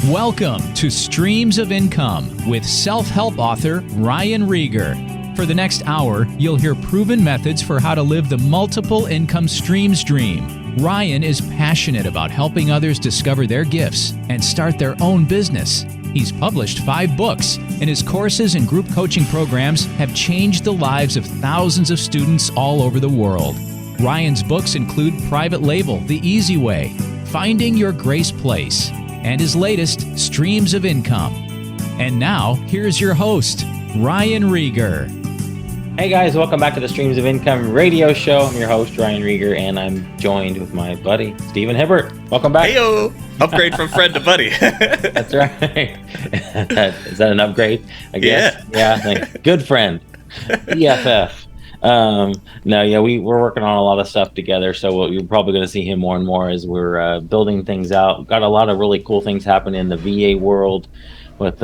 Welcome to Streams of Income with self-help author Ryan Rieger. For the next hour, you'll hear proven methods for how to live the multiple income streams dream. Ryan is passionate about helping others discover their gifts and start their own business. He's published 5 books, and his courses and group coaching programs have changed the lives of thousands of students all over the world. Ryan's books include Private Label, The Easy Way, Finding Your Grace Place, and his latest, Streams of Income. And now, here's your host, Ryan Rieger. Hey guys, welcome back to the Streams of Income radio show. I'm your host, Ryan Rieger, and I'm joined with my buddy, Stephen Hibbert. Welcome back. Heyo! Upgrade from friend to buddy. That's right. Is that an upgrade? I guess. Yeah. Good friend. BFF. We're working on a lot of stuff together, so you're probably going to see him more and more as we're building things out. Got a lot of really cool things happening in the VA world with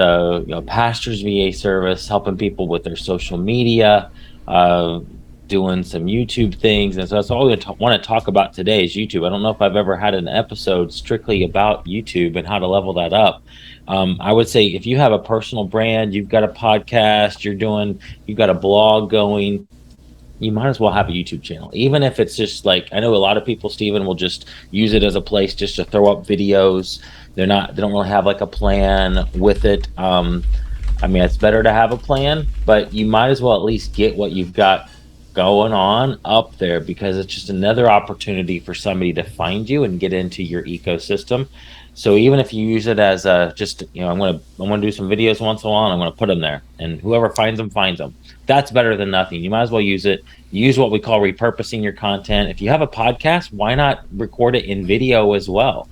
Pastor's VA service, helping people with their social media, doing some YouTube things. And so that's all we want to talk about today is YouTube. I don't know if I've ever had an episode strictly about YouTube and how to level that up. I would say if you have a personal brand, you've got a podcast, you've got a blog going, you might as well have a YouTube channel. Even if it's just like, I know a lot of people, Stephen, will just use it as a place just to throw up videos. They don't really have like a plan with it. It's better to have a plan, but you might as well at least get what you've got going on up there, because it's just another opportunity for somebody to find you and get into your ecosystem. So even if you use it as I'm going to do some videos once in a while, and I'm going to put them there, and whoever finds them, finds them. That's better than nothing. You might as well use it. Use what we call repurposing your content. If you have a podcast, why not record it in video as well?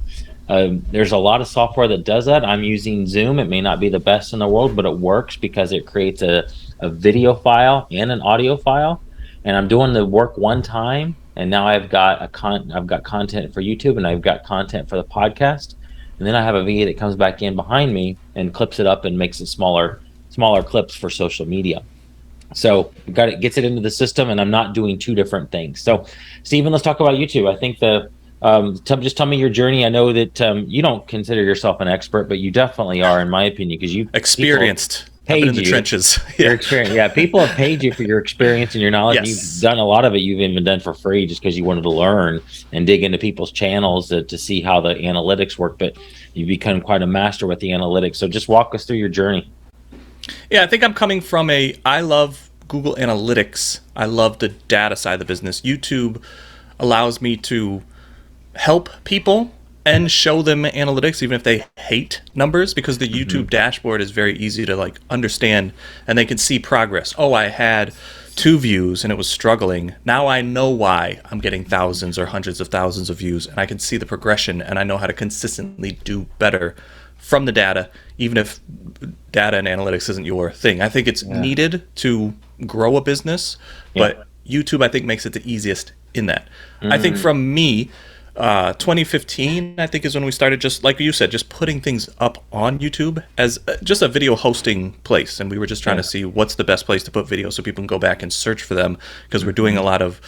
There's a lot of software that does that. I'm using Zoom. It may not be the best in the world, but it works because it creates a video file and an audio file. And I'm doing the work one time, and now I've got content for YouTube, and I've got content for the podcast. And then I have a VA that comes back in behind me and clips it up and makes it smaller clips for social media. So gets it into the system, and I'm not doing 2 different things. So, Stephen, let's talk about YouTube. I think just tell me your journey. I know that you don't consider yourself an expert, but you definitely are, in my opinion, because you've experienced. I've been in the trenches. Your experience. Yeah, people have paid you for your experience and your knowledge. Yes. You've done a lot of it. You've even done for free just because you wanted to learn and dig into people's channels to see how the analytics work. But you've become quite a master with the analytics. So just walk us through your journey. Yeah, I think I'm coming from I love Google Analytics. I love the data side of the business. YouTube allows me to help people and show them analytics, even if they hate numbers, because the YouTube dashboard is very easy to understand, and they can see progress. Oh, I had 2 views and it was struggling. Now I know why I'm getting thousands or hundreds of thousands of views, and I can see the progression, and I know how to consistently do better from the data, even if data and analytics isn't your thing. I think it's needed to grow a business, but YouTube, I think, makes it the easiest in that. I think from me, 2015, I think, is when we started, just like you said, just putting things up on YouTube as just a video hosting place. And we were just trying to see what's the best place to put videos so people can go back and search for them, because we're doing a lot of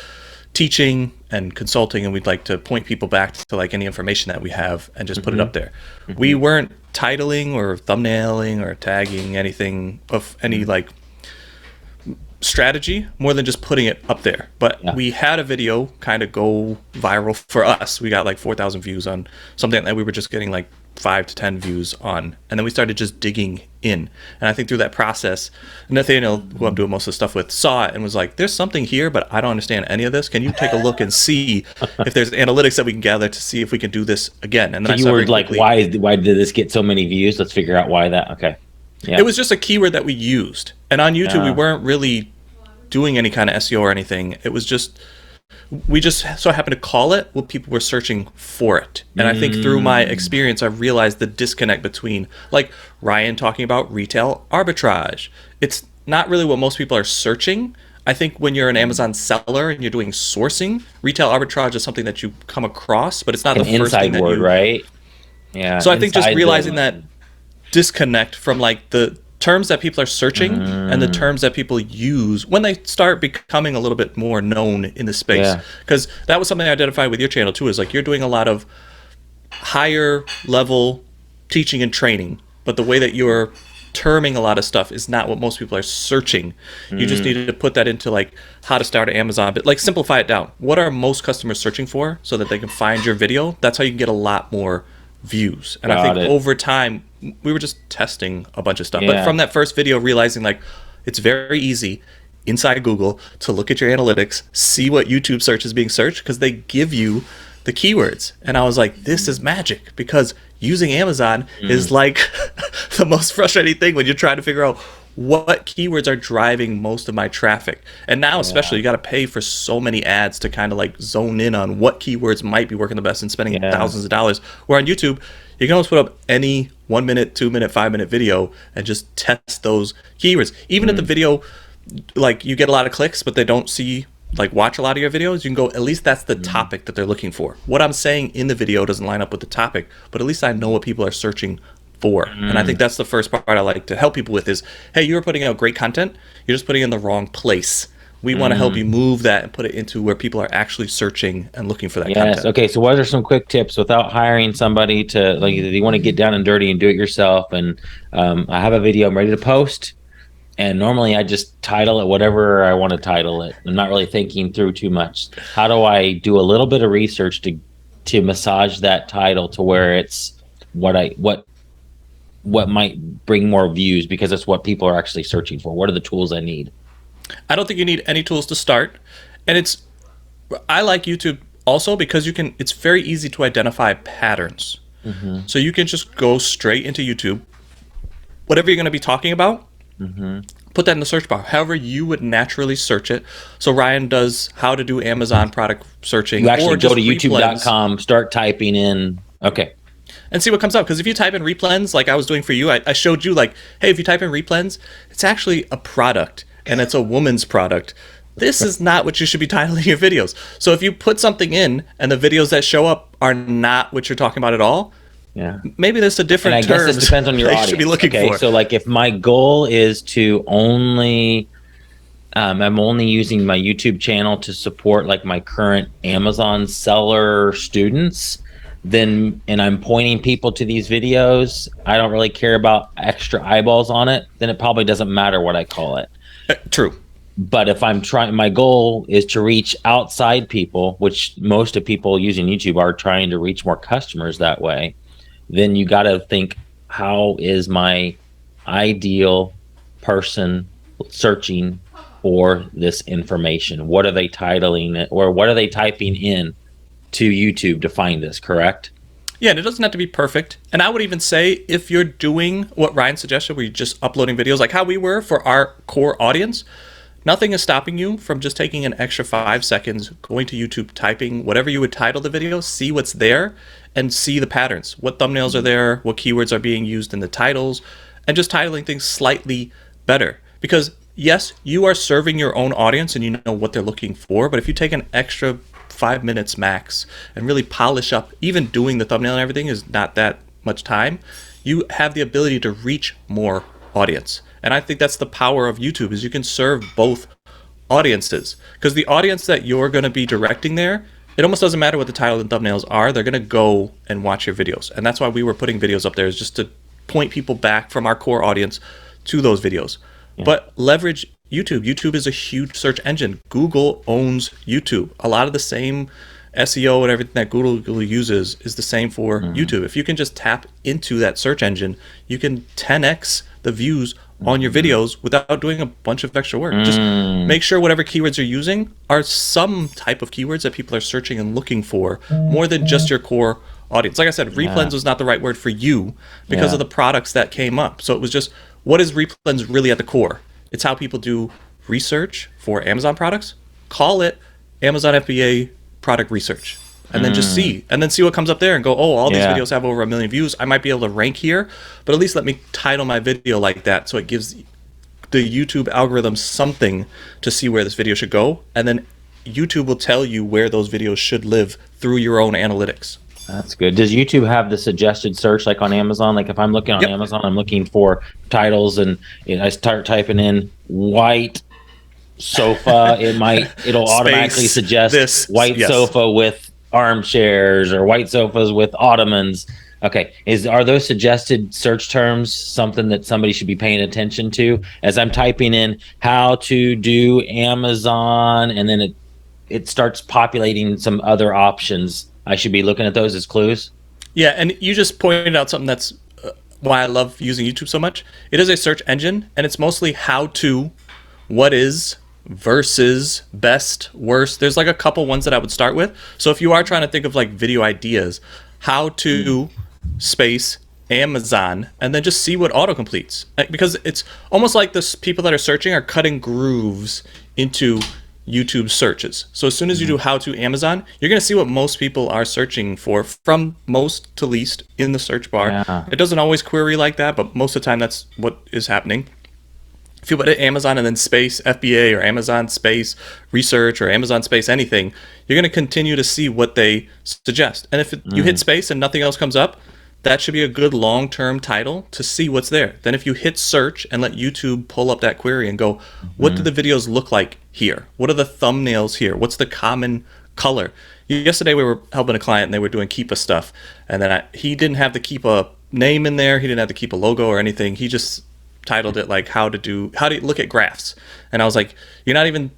teaching and consulting, and we'd like to point people back to any information that we have and just put it up there. We weren't titling or thumbnailing or tagging anything of any strategy more than just putting it up there. But we had a video kind of go viral for us. We got 4,000 views on something that we were just getting 5 to 10 views on, and then we started just digging in. And I think through that process, Nathaniel, who I'm doing most of the stuff with, saw it and was like, there's something here, but I don't understand any of this. Can you take a look and see if there's analytics that we can gather to see if we can do this again? And then so you were like, why did this get so many views? Let's figure out why that. Okay. Yeah. It was just a keyword that we used, and on YouTube we weren't really doing any kind of SEO or anything. It was just, we just so happened to call it what people were searching for it. And I think through my experience, I've realized the disconnect between, Ryan talking about retail arbitrage. It's not really what most people are searching. I think when you're an Amazon seller and you're doing sourcing, retail arbitrage is something that you come across, but it's not the first thing that word, right? Yeah. So I think just realizing that disconnect from the terms that people are searching and the terms that people use when they start becoming a little bit more known in the space. Because that was something I identified with your channel too, is you're doing a lot of higher level teaching and training, but the way that you're terming a lot of stuff is not what most people are searching. You just need to put that into like how to start an Amazon, but like simplify it down. What are most customers searching for so that they can find your video? That's how you can get a lot more views. And I think over time, we were just testing a bunch of stuff. But from that first video, realizing like it's very easy inside Google to look at your analytics, see what YouTube search is being searched, because they give you the keywords. And I was like, this is magic, because using Amazon is like the most frustrating thing when you're trying to figure out what keywords are driving most of my traffic. And now especially you got to pay for so many ads to kind of like zone in on what keywords might be working the best and spending thousands of dollars. Where on YouTube, you can almost put up any 1 minute, 2 minute, 5 minute video and just test those keywords. Even if the video, like you get a lot of clicks, but they don't see, like watch a lot of your videos, you can go, at least that's the topic that they're looking for. What I'm saying in the video doesn't line up with the topic, but at least I know what people are searching for. And I think that's the first part I like to help people with is, hey, you're putting out great content, you're just putting it in the wrong place. We want to help you move that and put it into where people are actually searching and looking for that content. Okay, so what are some quick tips without hiring somebody to, like, you want to get down and dirty and do it yourself? And I have a video I'm ready to post, and normally I just title it whatever I want to title it. I'm not really thinking through too much. How do I do a little bit of research to massage that title to where it's what might bring more views, because it's what people are actually searching for? What are the tools I need? I don't think you need any tools to start. And I like YouTube also because it's very easy to identify patterns. So you can just go straight into YouTube, whatever you're going to be talking about, put that in the search bar, however you would naturally search it. So Ryan does how to do Amazon product searching. You actually go to youtube.com, start typing in, and see what comes up. Because if you type in replens, like I was doing for you, I showed you like, hey, if you type in replens, it's actually a product, and it's a woman's product. This is not what you should be titling your videos. So if you put something in and the videos that show up are not what you're talking about at all, maybe there's a different term. I guess this depends on your audience. Should be looking for. So like if my goal is to only, I'm only using my YouTube channel to support like my current Amazon seller students, then, and I'm pointing people to these videos, I don't really care about extra eyeballs on it, then it probably doesn't matter what I call it. True. But if I'm trying, my goal is to reach outside people, which most of people using YouTube are trying to reach more customers that way, then you got to think, how is my ideal person searching for this information? What are they titling it, or what are they typing in to YouTube to find this, correct? Yeah, and it doesn't have to be perfect. And I would even say, if you're doing what Ryan suggested, where you're just uploading videos like how we were for our core audience, nothing is stopping you from just taking an extra 5 seconds, going to YouTube, typing whatever you would title the video, see what's there, and see the patterns. What thumbnails are there, what keywords are being used in the titles, and just titling things slightly better. Because yes, you are serving your own audience and you know what they're looking for, but if you take an extra 5 minutes max and really polish up, even doing the thumbnail and everything is not that much time, you have the ability to reach more audience. And I think that's the power of YouTube, is you can serve both audiences, because the audience that you're going to be directing there, it almost doesn't matter what the title and thumbnails are, they're going to go and watch your videos. And that's why we were putting videos up there, is just to point people back from our core audience to those videos. But leverage YouTube. YouTube is a huge search engine. Google owns YouTube. A lot of the same SEO and everything that Google uses is the same for YouTube. If you can just tap into that search engine, you can 10x the views on your videos without doing a bunch of extra work. Just make sure whatever keywords you're using are some type of keywords that people are searching and looking for, more than just your core audience. Like I said, replens was not the right word for you because of the products that came up. So it was just, what is replens really at the core? It's how people do research for Amazon products. Call it Amazon FBA product research, and then just see what comes up there and go, oh, all these videos have over 1 million views. I might be able to rank here, but at least let me title my video like that, so it gives the YouTube algorithm something to see where this video should go, and then YouTube will tell you where those videos should live through your own analytics. That's good. Does YouTube have the suggested search like on Amazon? Like if I'm looking on Amazon, I'm looking for titles, and I start typing in white sofa, it'll automatically suggest white sofa with armchairs, or white sofas with ottomans. Okay. Are those suggested search terms something that somebody should be paying attention to as I'm typing in how to do Amazon, and then it starts populating some other options? I should be looking at those as clues. Yeah, and you just pointed out something that's why I love using YouTube so much. It is a search engine, and it's mostly how to, what is, versus, best, worst. There's like a couple ones that I would start with. So if you are trying to think of like video ideas, how to space Amazon, and then just see what autocompletes. Because it's almost like this people that are searching are cutting grooves into YouTube searches. So as soon as you do how to Amazon, you're going to see what most people are searching for from most to least in the search bar. Yeah. It doesn't always query like that, but most of the time that's what is happening. If you put it Amazon and then space FBA or Amazon space research or Amazon space anything, you're going to continue to see what they suggest. And if you hit space and nothing else comes up, that should be a good long-term title to see what's there. Then if you hit search and let YouTube pull up that query and go, what do the videos look like here? What are the thumbnails here? What's the common color? Yesterday we were helping a client and they were doing Keepa stuff. And then he didn't have the Keepa name in there. He didn't have the Keepa logo or anything. He just titled it like how do you look at graphs. And I was like, you're not even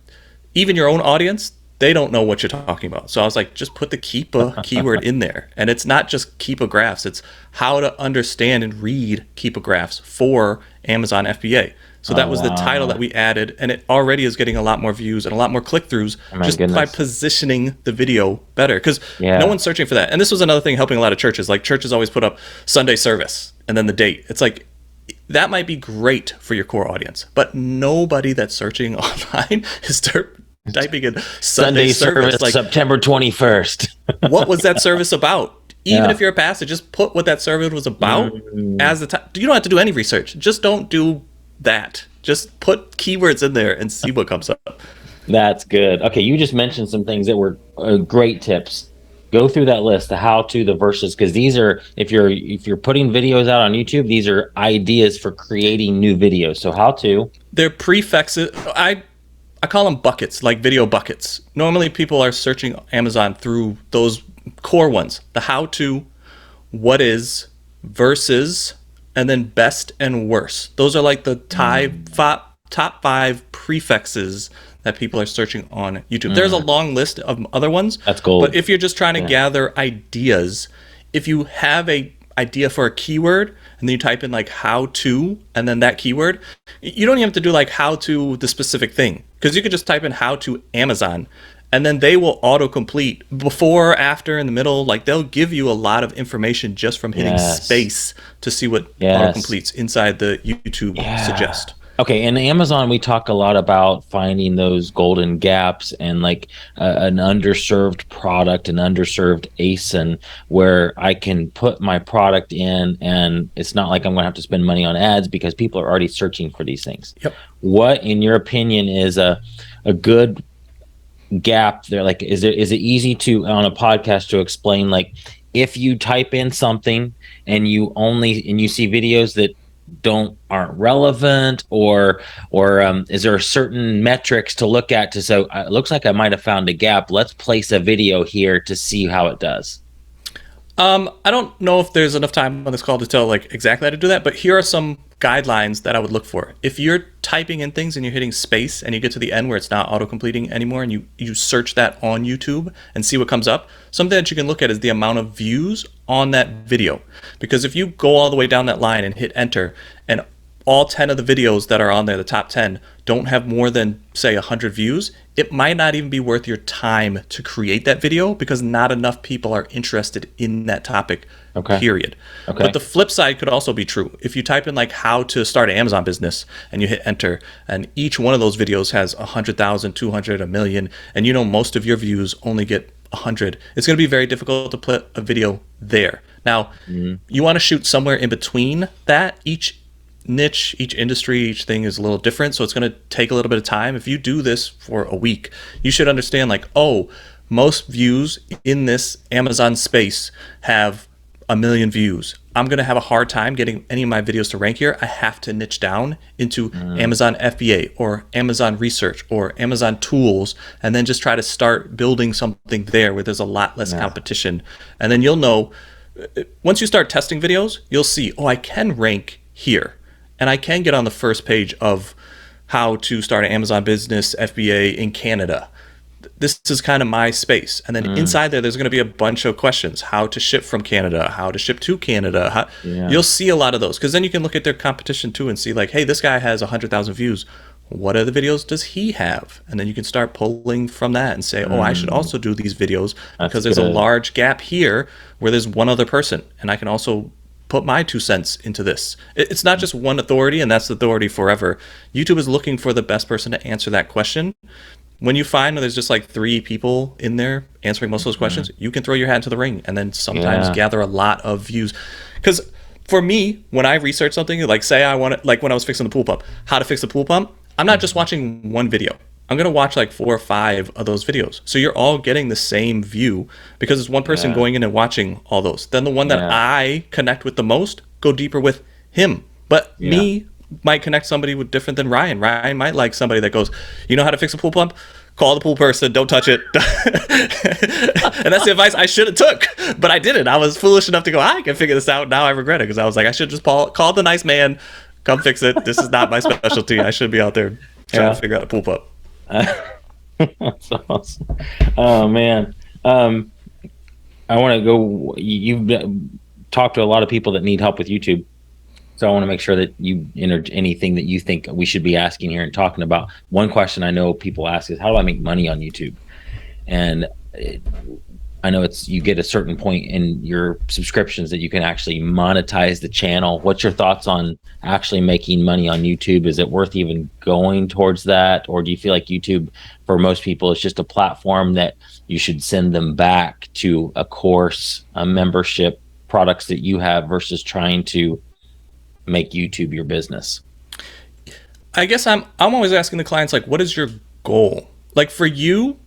your own audience, they don't know what you're talking about. So I was like, just put the Keepa keyword in there. And it's not just Keepa graphs, it's how to understand and read Keepa graphs for Amazon FBA. So that was the title that we added, and it already is getting a lot more views and a lot more click-throughs by positioning the video better. Because no one's searching for that. And this was another thing helping a lot of churches. Like churches always put up Sunday service and then the date. It's like, that might be great for your core audience, but nobody that's searching online is typing in Sunday service like September 21st. What was that service about? Even if you're a pastor, just put what that service was about as the time. You don't have to do any research. Just don't do that. Just put keywords in there and see what comes up. That's good. Okay, you just mentioned some things that were great tips. Go through that list, the how to, the versus, because these are, if you're putting videos out on YouTube, these are ideas for creating new videos. So how to. They're prefixes. I call them buckets, like video buckets. Normally people are searching Amazon through those core ones. The how to, what is, versus, and then best and worst. Those are like the top five prefixes that people are searching on YouTube. There's a long list of other ones. That's gold. But if you're just trying to gather ideas, if you have a idea for a keyword and then you type in like how to and then that keyword, you don't even have to do like how to the specific thing, because you could just type in how to Amazon and then they will autocomplete before, after, in the middle. Like they'll give you a lot of information just from hitting space to see what autocompletes inside the YouTube suggest. Okay, in Amazon, we talk a lot about finding those golden gaps and like an underserved product, an underserved ASIN, where I can put my product in and it's not like I'm going to have to spend money on ads because people are already searching for these things. Yep. What, in your opinion, is a good gap there? Like, is it easy to, on a podcast, to explain, like, if you type in something and you see videos that aren't relevant, or is there certain metrics to look at to say, it looks like I might have found a gap, let's place a video here to see how it does? I don't know if there's enough time on this call to tell like exactly how to do that, but here are some guidelines that I would look for. If you're typing in things and you're hitting space and you get to the end where it's not auto-completing anymore, and you search that on YouTube and see what comes up, something that you can look at is the amount of views on that video. Because if you go all the way down that line and hit enter, and all 10 of the videos that are on there, the top 10, don't have more than, say, 100 views, it might not even be worth your time to create that video because not enough people are interested in that topic, period. Okay. But the flip side could also be true. If you type in like how to start an Amazon business and you hit enter, and each one of those videos has 100,000, 200, a million, and you know most of your views only get 100, it's going to be very difficult to put a video there. Now, you want to shoot somewhere in between that. Each niche, each industry, each thing is a little different, so it's going to take a little bit of time. If you do this for a week, you should understand like, oh, most views in this Amazon space have 1 million views. I'm going to have a hard time getting any of my videos to rank here. I have to niche down into Amazon FBA or Amazon research or Amazon tools, and then just try to start building something there where there's a lot less competition. And then you'll know once you start testing videos, you'll see, oh, I can rank here, and I can get on the first page of how to start an Amazon business FBA in Canada. This is kind of my space. And then inside there's going to be a bunch of questions: how to ship from Canada, how to ship to Canada. You'll see a lot of those, because then you can look at their competition too and see, like, hey, this guy has 100,000 views. What other videos does he have? And then you can start pulling from that and say, oh, I should also do these videos, because there's a large gap here where there's one other person, and I can also put my 2 cents into this. It's not just one authority, and that's the authority forever. YouTube is looking for the best person to answer that question. When you find there's just like 3 people in there answering most of those questions, you can throw your hat into the ring and then sometimes gather a lot of views. Because for me, when I research something, like say I want to, like when I was fixing the pool pump, how to fix the pool pump, I'm not just watching one video. I'm going to watch like 4 or 5 of those videos. So you're all getting the same view, because it's one person going in and watching all those. Then the one that I connect with the most, go deeper with him. But me might connect somebody with different than Ryan. Ryan might like somebody that goes, you know how to fix a pool pump? Call the pool person, don't touch it. And that's the advice I should have took, but I didn't. I was foolish enough to go, I can figure this out. Now I regret it, because I was like, I should just call the nice man, come fix it. This is not my specialty. I should be out there trying to figure out a pool pump. That's awesome. Oh man. I want to go, you've talked to a lot of people that need help with YouTube. So I want to make sure that you enter anything that you think we should be asking here and talking about. One question I know people ask is, how do I make money on YouTube? And I know you get a certain point in your subscriptions that you can actually monetize the channel. What's your thoughts on actually making money on YouTube? Is it worth even going towards that? Or do you feel like YouTube, for most people, is just a platform that you should send them back to a course, a membership, products that you have, versus trying to make YouTube your business? I guess I'm always asking the clients, like, what is your goal? Like for you,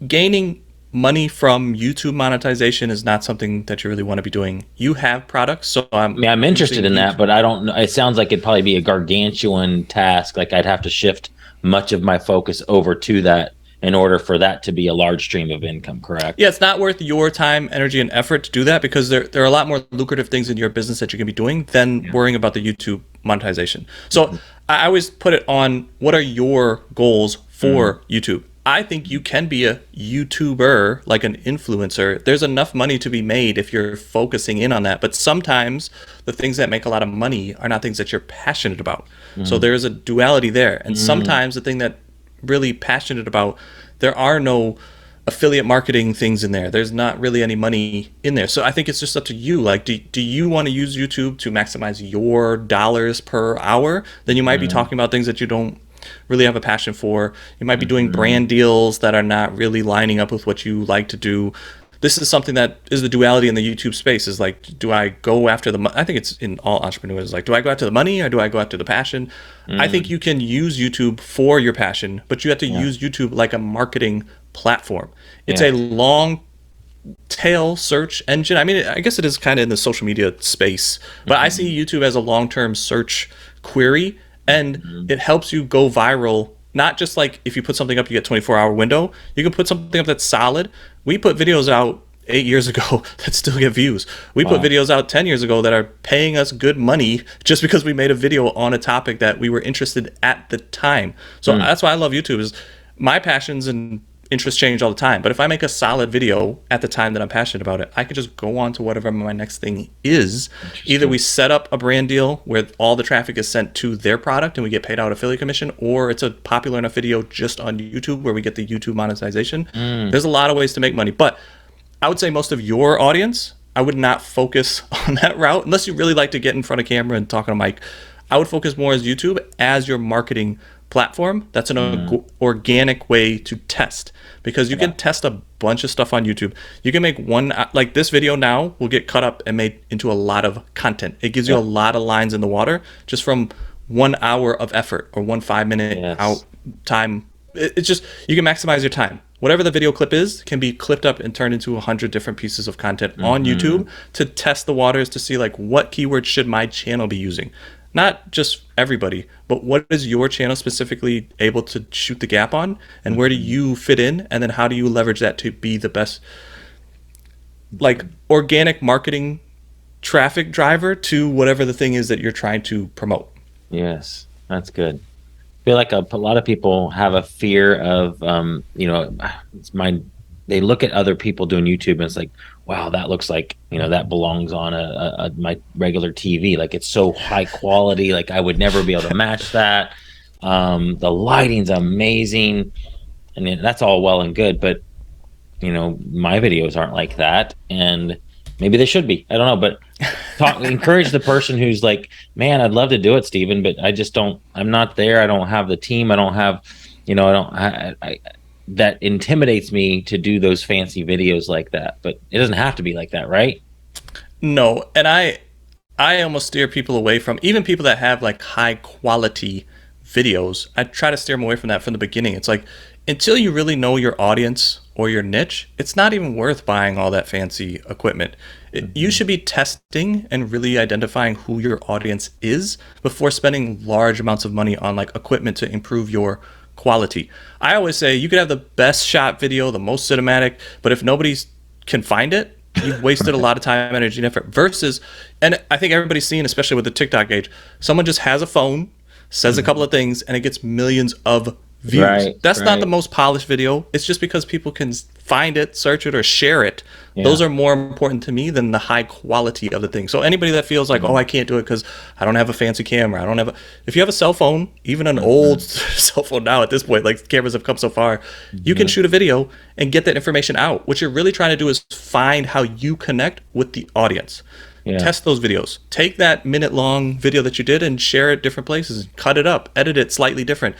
gaining money from YouTube monetization is not something that you really want to be doing. You have products, so I'm interested in that, but I don't know. It sounds like it'd probably be a gargantuan task. Like I'd have to shift much of my focus over to that in order for that to be a large stream of income, correct? Yeah, it's not worth your time, energy, and effort to do that, because there are a lot more lucrative things in your business that you can be doing than worrying about the YouTube monetization. So I always put it on, what are your goals for YouTube? I think you can be a YouTuber, like an influencer. There's enough money to be made if you're focusing in on that. But sometimes the things that make a lot of money are not things that you're passionate about. So there's a duality there. And sometimes the thing that really passionate about, there are no affiliate marketing things in there. There's not really any money in there. So I think it's just up to you. Like, do you want to use YouTube to maximize your dollars per hour? Then you might be talking about things that you don't really have a passion for. You might be doing brand deals that are not really lining up with what you like to do. This is something that is the duality in the YouTube space, is like, do I go after the money? I think it's in all entrepreneurs, like, do I go after the money or do I go after the passion? I think you can use YouTube for your passion, but you have to use YouTube like a marketing platform. It's a long tail search engine. I mean, I guess it is kind of in the social media space, but I see YouTube as a long-term search query, and it helps you go viral. Not just like if you put something up, you get 24-hour window. You can put something up that's solid. We put videos out 8 years ago that still get views. We put videos out 10 years ago that are paying us good money just because we made a video on a topic that we were interested at the time. So that's why I love YouTube. Is my passions and interests change all the time. But if I make a solid video at the time that I'm passionate about it, I could just go on to whatever my next thing is. Either we set up a brand deal where all the traffic is sent to their product and we get paid out affiliate commission, or it's a popular enough video just on YouTube where we get the YouTube monetization. There's a lot of ways to make money, but I would say most of your audience, I would not focus on that route unless you really like to get in front of camera and talk on a mic. I would focus more as YouTube as your marketing platform. That's an organic way to test, because you can test a bunch of stuff on YouTube. You can make one, like this video now will get cut up and made into a lot of content. It gives you a lot of lines in the water just from 1 hour of effort or 1 5-minute out time. It's just, you can maximize your time. Whatever the video clip is can be clipped up and turned into 100 different pieces of content on YouTube to test the waters, to see like, what keywords should my channel be using? Not just everybody, but what is your channel specifically able to shoot the gap on, and where do you fit in, and then how do you leverage that to be the best like organic marketing traffic driver to whatever the thing is that you're trying to promote. Yes, that's good. I feel like a lot of people have a fear of, they look at other people doing YouTube and it's like, wow, that looks like, that belongs on my regular TV. Like it's so high quality. Like I would never be able to match that. The lighting's amazing. And that's all well and good, but my videos aren't like that, and maybe they should be. I don't know, but encourage the person who's like, man, I'd love to do it, Steven, but I'm not there. I don't have the team. I don't have, that intimidates me to do those fancy videos like that, but it doesn't have to be like that, right? No. And I almost steer people away from, even people that have like high quality videos. I try to steer them away from that from the beginning. It's like, until you really know your audience or your niche, it's not even worth buying all that fancy equipment. You should be testing and really identifying who your audience is before spending large amounts of money on like equipment to improve your quality. I always say you could have the best shot video, the most cinematic, but if nobody can find it, you've wasted a lot of time, energy, and effort. Versus, and I think everybody's seen, especially with the TikTok age, someone just has a phone, says a couple of things, and it gets millions of views. That's not the most polished video. It's just because people can find it, search it, or share it. Yeah. Those are more important to me than the high quality of the thing. So anybody that feels like, oh, I can't do it because I don't have a fancy camera. If you have a cell phone, even an old cell phone now at this point, like cameras have come so far, you can shoot a video and get that information out. What you're really trying to do is find how you connect with the audience. Yeah. Test those videos. Take that minute-long video that you did and share it different places. Cut it up. Edit it slightly different.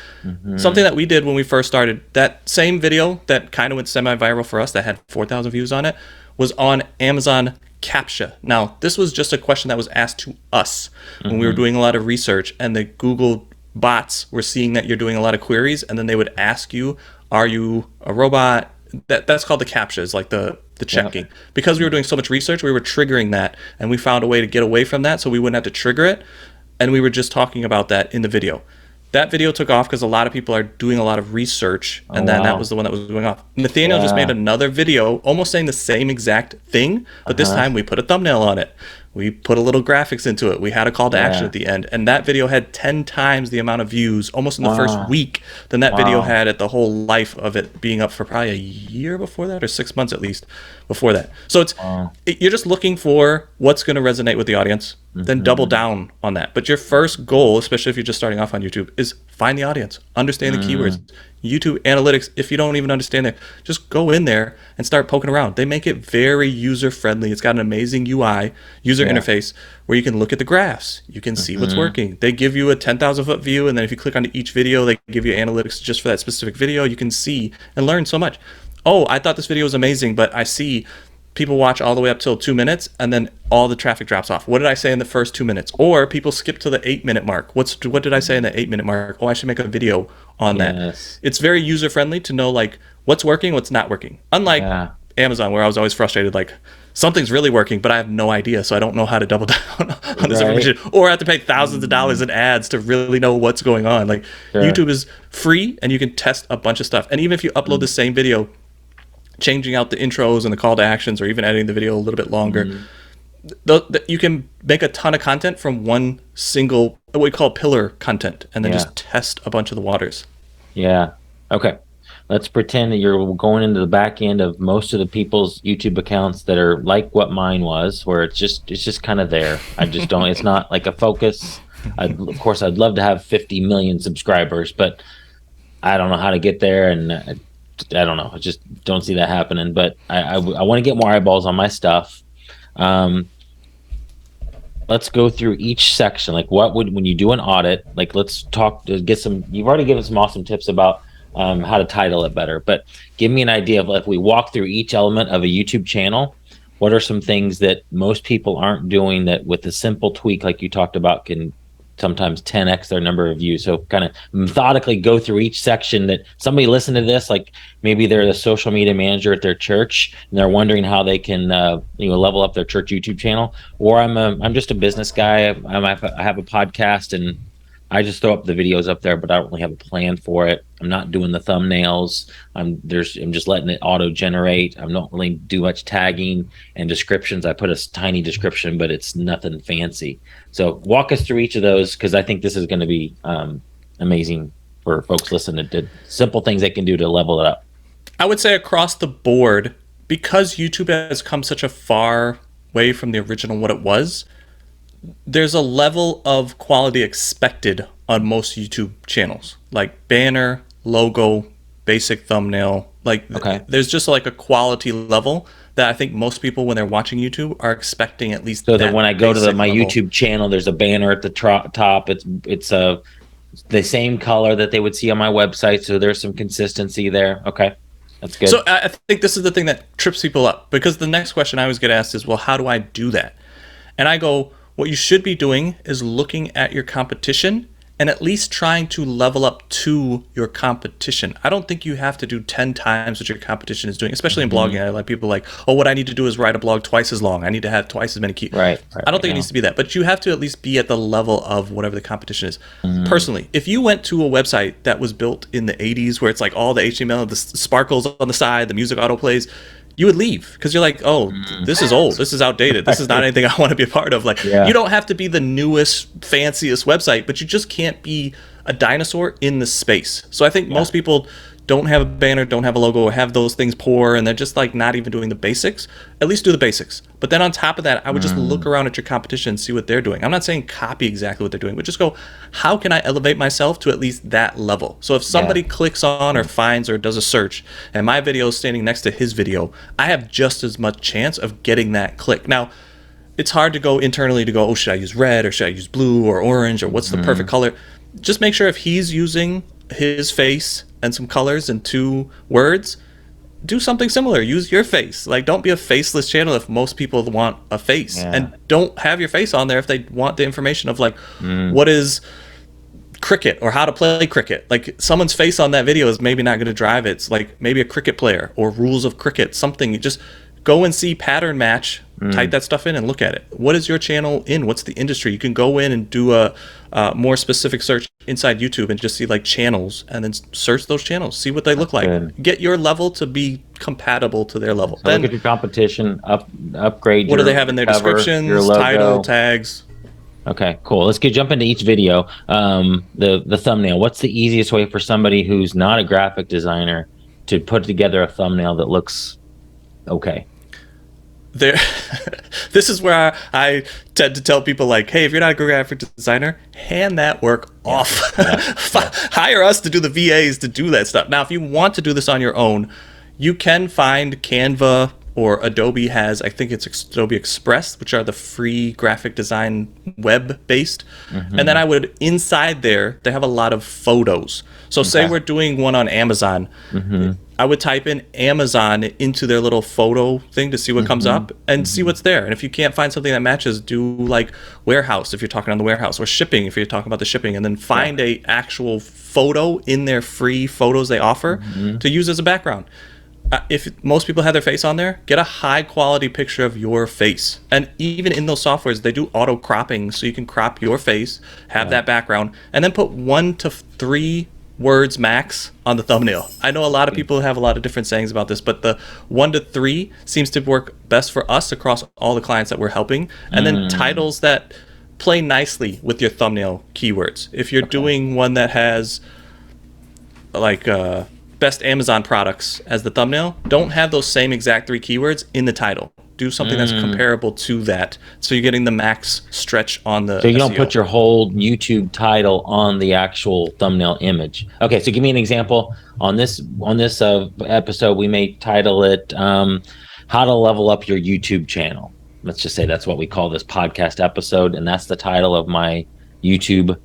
Something that we did when we first started, that same video that kind of went semi-viral for us that had 4,000 views on it was on Amazon CAPTCHA. Now, this was just a question that was asked to us when we were doing a lot of research, and the Google bots were seeing that you're doing a lot of queries, and then they would ask you, are you a robot? That's called the CAPTCHA, is like the checking. Yep. Because we were doing so much research, we were triggering that, and we found a way to get away from that so we wouldn't have to trigger it, and we were just talking about that in the video. That video took off because a lot of people are doing a lot of research, and that was the one that was going off. Nathaniel just made another video almost saying the same exact thing, but this time we put a thumbnail on it. We put a little graphics into it. We had a call to action at the end. And that video had 10 times the amount of views almost in the first week than that video had at the whole life of it being up for probably a year before that, or 6 months at least before that. So you're just looking for what's going to resonate with the audience, then double down on that. But your first goal, especially if you're just starting off on YouTube, is find the audience, understand the keywords. YouTube analytics, if you don't even understand it, just go in there and start poking around. They make it very user-friendly. It's got an amazing UI, user interface, where you can look at the graphs. You can see what's working. They give you a 10,000-foot view, and then if you click onto each video, they give you analytics just for that specific video. You can see and learn so much. Oh, I thought this video was amazing, but I see people watch all the way up till 2 minutes, and then all the traffic drops off. What did I say in the first 2 minutes? Or people skip to the 8-minute mark. What did I say in the 8-minute mark? Oh, I should make a video on that. It's very user friendly to know like what's working, what's not working. Unlike Amazon, where I was always frustrated, like something's really working, but I have no idea, so I don't know how to double down on this information, or I have to pay thousands of dollars in ads to really know what's going on. Like YouTube is free, and you can test a bunch of stuff. And even if you upload the same video, changing out the intros and the call to actions, or even editing the video a little bit longer, you can make a ton of content from one single, what we call pillar content, and then just test a bunch of the waters. Okay, let's pretend that you're going into the back end of most of the people's YouTube accounts that are like what mine was, where it's just kind of there. I just don't, it's not like a focus. Of course I'd love to have 50 million subscribers, but I don't know how to get there, and I don't know. I just don't see that happening. But I want to get more eyeballs on my stuff. Let's go through each section. Like, when you do an audit, like, let's talk, get some, you've already given some awesome tips about how to title it better, but give me an idea of, if we walk through each element of a YouTube channel, what are some things that most people aren't doing that with a simple tweak, like you talked about, can sometimes 10x their number of views? So kind of methodically go through each section, that somebody listen to this, like maybe they're the social media manager at their church and they're wondering how they can level up their church YouTube channel, or I'm just a business guy. I have a podcast and I just throw up the videos up there, but I don't really have a plan for it. I'm not doing the thumbnails. I'm just letting it auto generate. I'm not really do much tagging and descriptions. I put a tiny description, but it's nothing fancy. So walk us through each of those, because I think this is going to be amazing for folks listening to simple things they can do to level it up. I would say across the board, because YouTube has come such a far way from the original what it was, there's a level of quality expected on most YouTube channels, like banner, logo, basic thumbnail. Like there's just like a quality level that I think most people, when they're watching YouTube, are expecting at least. So that when I go to my YouTube channel, there's a banner at the top. It's the same color that they would see on my website. So there's some consistency there. Okay. That's good. So I think this is the thing that trips people up, because the next question I always get asked is, well, how do I do that? And I go, what you should be doing is looking at your competition and at least trying to level up to your competition. I don't think you have to do 10 times what your competition is doing, especially in blogging. I like people like, oh, what I need to do is write a blog twice as long. I need to have twice as many key. Right. I don't think it needs to be that, but you have to at least be at the level of whatever the competition is. Personally, if you went to a website that was built in the 80s where it's like all the HTML, the sparkles on the side, the music auto plays, you would leave, because you're like, oh, this is old. This is outdated. This is not anything I want to be a part of. Like, you don't have to be the newest, fanciest website, but you just can't be a dinosaur in the space. So I think most people don't have a banner, don't have a logo, or have those things poor, and they're just like not even doing the basics. At least do the basics. But then on top of that, I would just look around at your competition and see what they're doing. I'm not saying copy exactly what they're doing, but just go, how can I elevate myself to at least that level? So if somebody clicks on or finds or does a search and my video is standing next to his video, I have just as much chance of getting that click. Now, it's hard to go internally to go, oh, should I use red or should I use blue or orange, or what's the perfect color? Just make sure if he's using his face and some colors and 2 words, do something similar. Use your face. Like, don't be a faceless channel if most people want a face, and don't have your face on there if they want the information of like what is cricket or how to play cricket. Like, someone's face on that video is maybe not going to drive it. It's like maybe a cricket player or rules of cricket, something. You just go and see pattern match, type that stuff in and look at it. What is your channel in? What's the industry? You can go in and do a more specific search inside YouTube and just see like channels, and then search those channels, see what they look like. Good. Get your level to be compatible to their level. So then look at your competition, upgrade. What do they have in their descriptions, title, tags? Okay, cool. Let's jump into each video. The thumbnail. What's the easiest way for somebody who's not a graphic designer to put together a thumbnail that looks okay? This is where I tend to tell people, like, hey, if you're not a graphic designer, hand that work off. Hire us to do the VAs to do that stuff. Now, if you want to do this on your own, you can find Canva, or Adobe has, I think it's Adobe Express, which are the free graphic design web-based. And then I would, inside there, they have a lot of photos. So say we're doing one on Amazon. I would type in Amazon into their little photo thing to see what comes up and see what's there. And if you can't find something that matches, do like warehouse if you're talking on the warehouse, or shipping if you're talking about the shipping, and then find a actual photo in their free photos they offer to use as a background. If most people have their face on there, get a high quality picture of your face. And even in those softwares, they do auto cropping, so you can crop your face, have that background, and then put 1 to 3 words max on the thumbnail. I know a lot of people have a lot of different sayings about this, but the 1 to 3 seems to work best for us across all the clients that we're helping. And then titles that play nicely with your thumbnail keywords. If you're doing one that has like best Amazon products as the thumbnail, don't have those same exact 3 keywords in the title. Do something that's comparable to that, so you're getting the max stretch on the So you don't SEO. put your whole YouTube title on the actual thumbnail image. Okay, so give me an example. On this episode, we may title it How to Level Up Your YouTube Channel. Let's just say that's what we call this podcast episode, and that's the title of my YouTube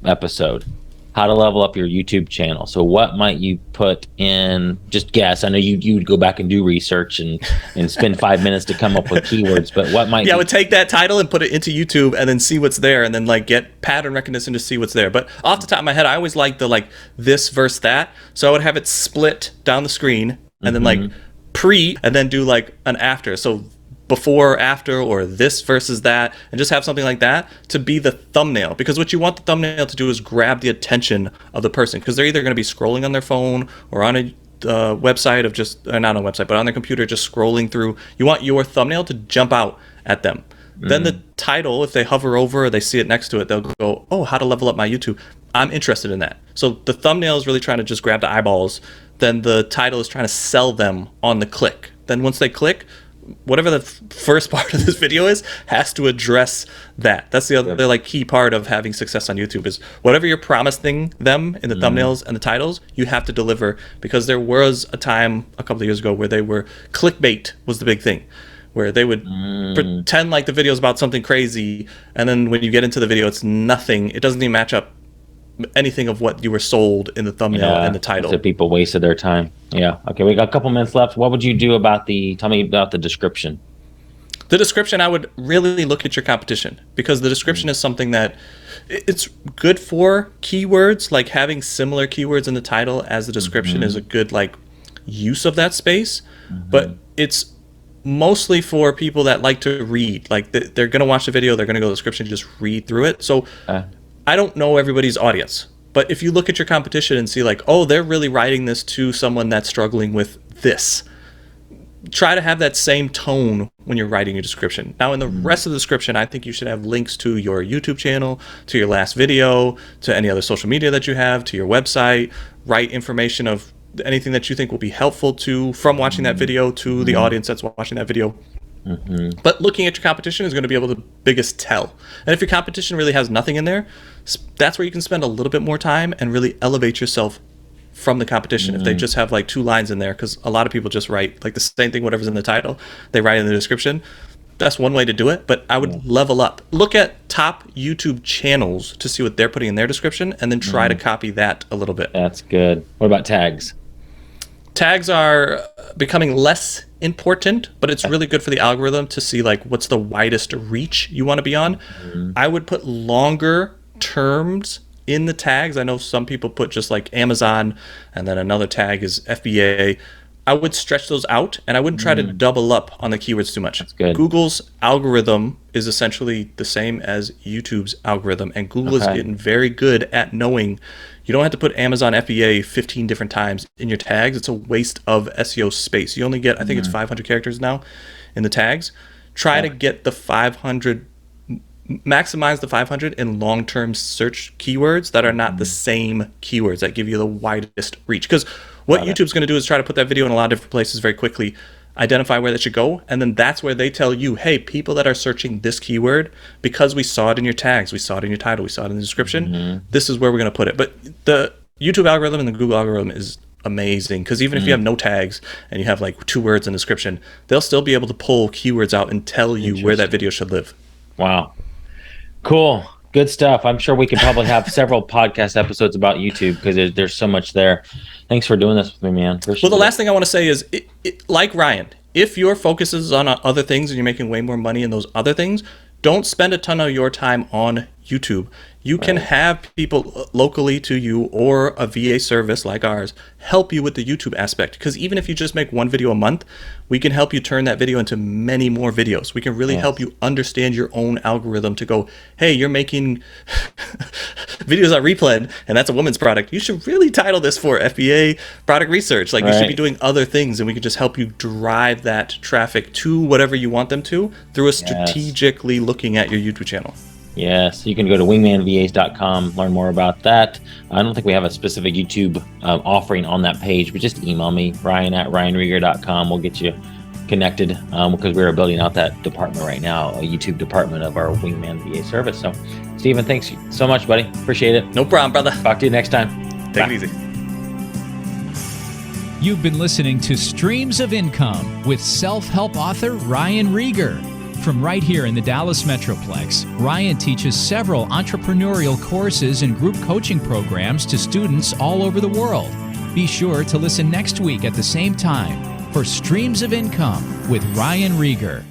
episode. How to level up your YouTube channel. So what might you put in? Just guess. I know you would go back and do research and spend 5 minutes to come up with keywords, but what might I would take that title and put it into YouTube and then see what's there, and then like get pattern recognition to see what's there. But off the top of my head, I always like the like this versus that. So I would have it split down the screen and then like pre, and then do like an after. So before or after, or this versus that, and just have something like that to be the thumbnail. Because what you want the thumbnail to do is grab the attention of the person, because they're either going to be scrolling on their phone or on a website of just, not on a website, but on their computer, just scrolling through. You want your thumbnail to jump out at them. Then the title, if they hover over or they see it next to it, they'll go, oh, how to level up my YouTube. I'm interested in that. So the thumbnail is really trying to just grab the eyeballs. Then the title is trying to sell them on the click. Then once they click, whatever the first part of this video is has to address that. That's the other like key part of having success on YouTube, is whatever you're promising them in the thumbnails and the titles, you have to deliver. Because there was a time a couple of years ago where clickbait was the big thing, where they would pretend like the video is about something crazy, and then when you get into the video, it's nothing. It doesn't even match up anything of what you were sold in the thumbnail and the title. So people wasted their time. Yeah. Okay, we got a couple minutes left. What would you do tell me about the description? The description, I would really look at your competition, because the description is something that it's good for keywords. Like having similar keywords in the title as the description is a good like use of that space, but it's mostly for people that like to read. Like they're going to watch the video, they're going to go to the description, just read through it. So I don't know everybody's audience, but if you look at your competition and see like, oh, they're really writing this to someone that's struggling with this, try to have that same tone when you're writing your description. Now, in the rest of the description, I think you should have links to your YouTube channel, to your last video, to any other social media that you have, to your website. Write information of anything that you think will be helpful from watching that video to the audience that's watching that video. But looking at your competition is going to be able to biggest tell. And if your competition really has nothing in there, that's where you can spend a little bit more time and really elevate yourself from the competition. If they just have like 2 lines in there, because a lot of people just write like the same thing, whatever's in the title, they write in the description. That's one way to do it, but I would level up. Look at top YouTube channels to see what they're putting in their description, and then try to copy that a little bit. That's good. What about tags? Tags are becoming less important, but it's really good for the algorithm to see like what's the widest reach you want to be on. I would put longer terms in the tags. I know some people put just like Amazon, and then another tag is FBA. I would stretch those out, and I wouldn't try to double up on the keywords too much. That's good. Google's algorithm is essentially the same as YouTube's algorithm, and Google is getting very good at knowing you don't have to put Amazon FBA 15 different times in your tags. It's a waste of SEO space. You only get, I think it's 500 characters now in the tags. Try to get the 500, maximize the 500 in long-term search keywords that are not the same keywords that give you the widest reach. Because what YouTube's going to do is try to put that video in a lot of different places very quickly, identify where that should go, and then that's where they tell you, hey, people that are searching this keyword, because we saw it in your tags, we saw it in your title, we saw it in the description, this is where we're going to put it. But the YouTube algorithm and the Google algorithm is amazing, because even if you have no tags and you have like 2 words in the description, they'll still be able to pull keywords out and tell you where that video should live. Wow. Cool. Good stuff. I'm sure we could probably have several podcast episodes about YouTube, because there's so much there. Thanks for doing this with me, man. Appreciate Well, the last thing I want to say is, like Ryan, if your focus is on other things and you're making way more money in those other things, don't spend a ton of your time on YouTube. You can have people locally to you, or a VA service like ours, help you with the YouTube aspect. Because even if you just make 1 video a month, we can help you turn that video into many more videos. We can really help you understand your own algorithm to go, hey, you're making videos on Replen, and that's a woman's product. You should really title this for FBA product research. Like you should be doing other things, and we can just help you drive that traffic to whatever you want them to through a strategically looking at your YouTube channel. Yes, you can go to wingmanvas.com, learn more about that. I don't think we have a specific YouTube offering on that page, but just email me, ryan@ryanrieger.com. We'll get you connected, because we're building out that department right now, a YouTube department of our Wingman VA service. So, Stephen, thanks so much, buddy. Appreciate it. No problem, brother. Talk to you next time. Take it easy. You've been listening to Streams of Income with self-help author Ryan Rieger. From right here in the Dallas Metroplex, Ryan teaches several entrepreneurial courses and group coaching programs to students all over the world. Be sure to listen next week at the same time for Streams of Income with Ryan Rieger.